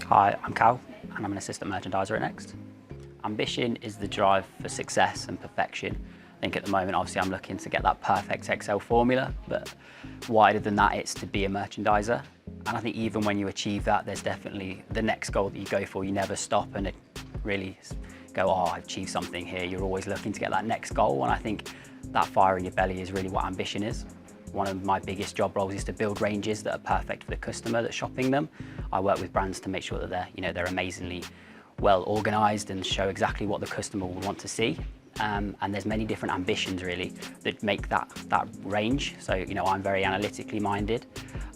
Hi, I'm Cal and I'm an assistant merchandiser at Next. Ambition is the drive for success and perfection. I think at the moment, obviously, I'm looking to get that perfect Excel formula, but wider than that, it's to be a merchandiser. And I think even when you achieve that, there's definitely the next goal that you go for. You never stop and really go, oh, I've achieved something here. You're always looking to get that next goal. And I think that fire in your belly is really what ambition is. One of my biggest job roles is to build ranges that are perfect for the customer that's shopping them. I work with brands to make sure that they're amazingly well organised and show exactly what the customer will want to see. And there's many different ambitions really that make that range. So I'm very analytically minded,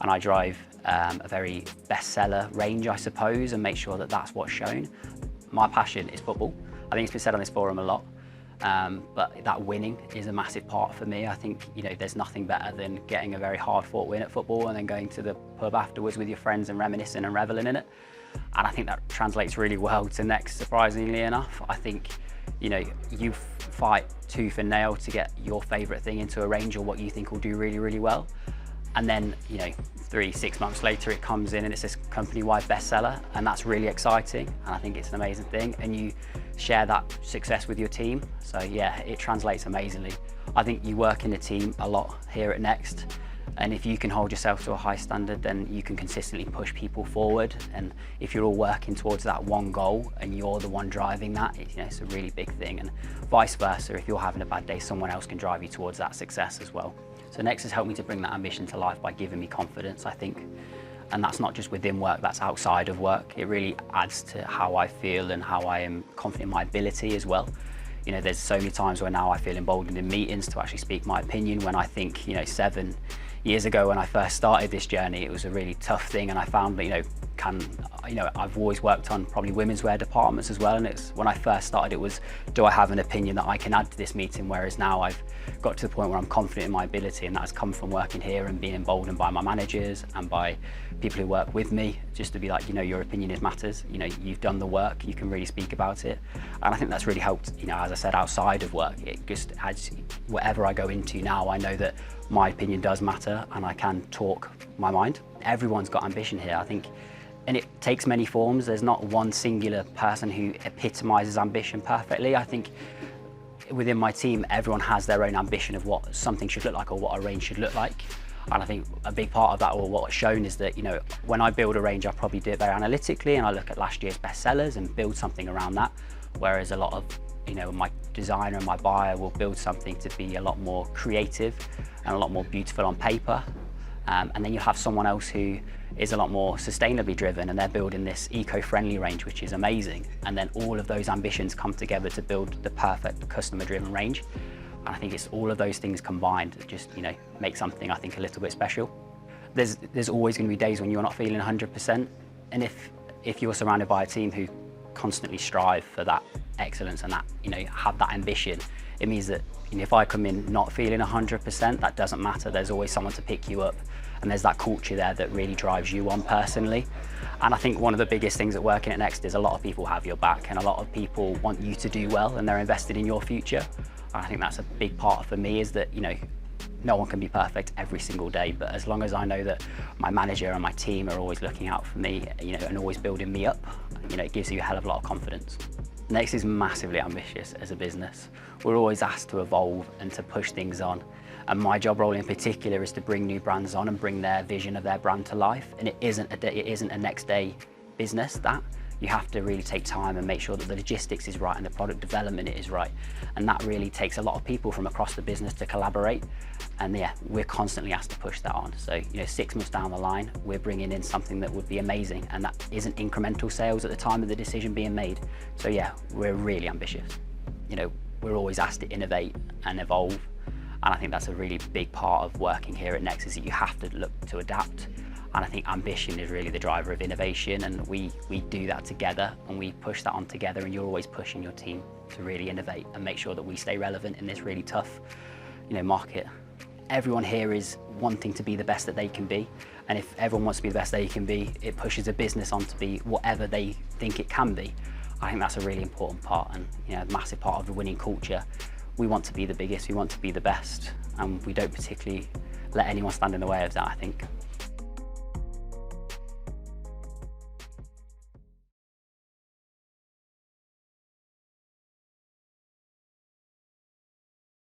and I drive a very bestseller range, I suppose, and make sure that that's what's shown. My passion is football. I think it's been said on this forum a lot. But that winning is a massive part for me. I think there's nothing better than getting a very hard-fought win at football and then going to the pub afterwards with your friends and reminiscing and reveling in it. And I think that translates really well to Next, surprisingly enough. I think you fight tooth and nail to get your favourite thing into a range or what you think will do really, really well. And then 3-6 months later it comes in and it's this company-wide bestseller, and that's really exciting, and I think it's an amazing thing, and you share that success with your team. So yeah, it translates amazingly. I think you work in a team a lot here at Next, and if you can hold yourself to a high standard, then you can consistently push people forward. And if you're all working towards that one goal and you're the one driving that, it's a really big thing. And vice versa, if you're having a bad day, someone else can drive you towards that success as well. So Next has helped me to bring that ambition to life by giving me confidence, I think. And that's not just within work, that's outside of work. It really adds to how I feel and how I am confident in my ability as well. There's so many times where now I feel emboldened in meetings to actually speak my opinion, when I think 7 years ago when I first started this journey, it was a really tough thing, and I found that I've always worked on probably women's wear departments as well, and it's when I first started it was, do I have an opinion that I can add to this meeting? Whereas now I've got to the point where I'm confident in my ability, and that has come from working here and being emboldened by my managers and by people who work with me, just to be like, your opinion matters. You've done the work, you can really speak about it, and I think that's really helped. As I said, outside of work, it just adds. Whatever I go into now, I know that my opinion does matter, and I can talk my mind. Everyone's got ambition here, I think. And it takes many forms. There's not one singular person who epitomises ambition perfectly. I think within my team, everyone has their own ambition of what something should look like or what a range should look like. And I think a big part of that, or what's shown, is that when I build a range, I probably do it very analytically, and I look at last year's bestsellers and build something around that. Whereas a lot of my designer and my buyer will build something to be a lot more creative and a lot more beautiful on paper. And then you'll have someone else who is a lot more sustainably driven, and they're building this eco-friendly range, which is amazing. And then all of those ambitions come together to build the perfect customer-driven range. And I think it's all of those things combined that just make something, I think, a little bit special. There's always going to be days when you're not feeling 100%, and if you're surrounded by a team who constantly strive for that excellence and that have that ambition, it means that if I come in not feeling 100%, that doesn't matter. There's always someone to pick you up, and there's that culture there that really drives you on personally. And I think one of the biggest things at working at Next is a lot of people have your back, and a lot of people want you to do well, and they're invested in your future. And I think that's a big part for me, is that no one can be perfect every single day, but as long as I know that my manager and my team are always looking out for me, and always building me up, it gives you a hell of a lot of confidence. Next is massively ambitious as a business. We're always asked to evolve and to push things on. And my job role in particular is to bring new brands on and bring their vision of their brand to life. And it isn't a next day business. That you have to really take time and make sure that the logistics is right and the product development is right. And that really takes a lot of people from across the business to collaborate. And yeah, we're constantly asked to push that on. So 6 months down the line, we're bringing in something that would be amazing, and that isn't incremental sales at the time of the decision being made. So yeah, we're really ambitious. We're always asked to innovate and evolve. And I think that's a really big part of working here at Next, is that you have to look to adapt. And I think ambition is really the driver of innovation, and we do that together, and we push that on together, and you're always pushing your team to really innovate and make sure that we stay relevant in this really tough market. Everyone here is wanting to be the best that they can be, and if everyone wants to be the best they can be, it pushes a business on to be whatever they think it can be. I think that's a really important part, and a massive part of the winning culture. We want to be the biggest, we want to be the best, and we don't particularly let anyone stand in the way of that, I think.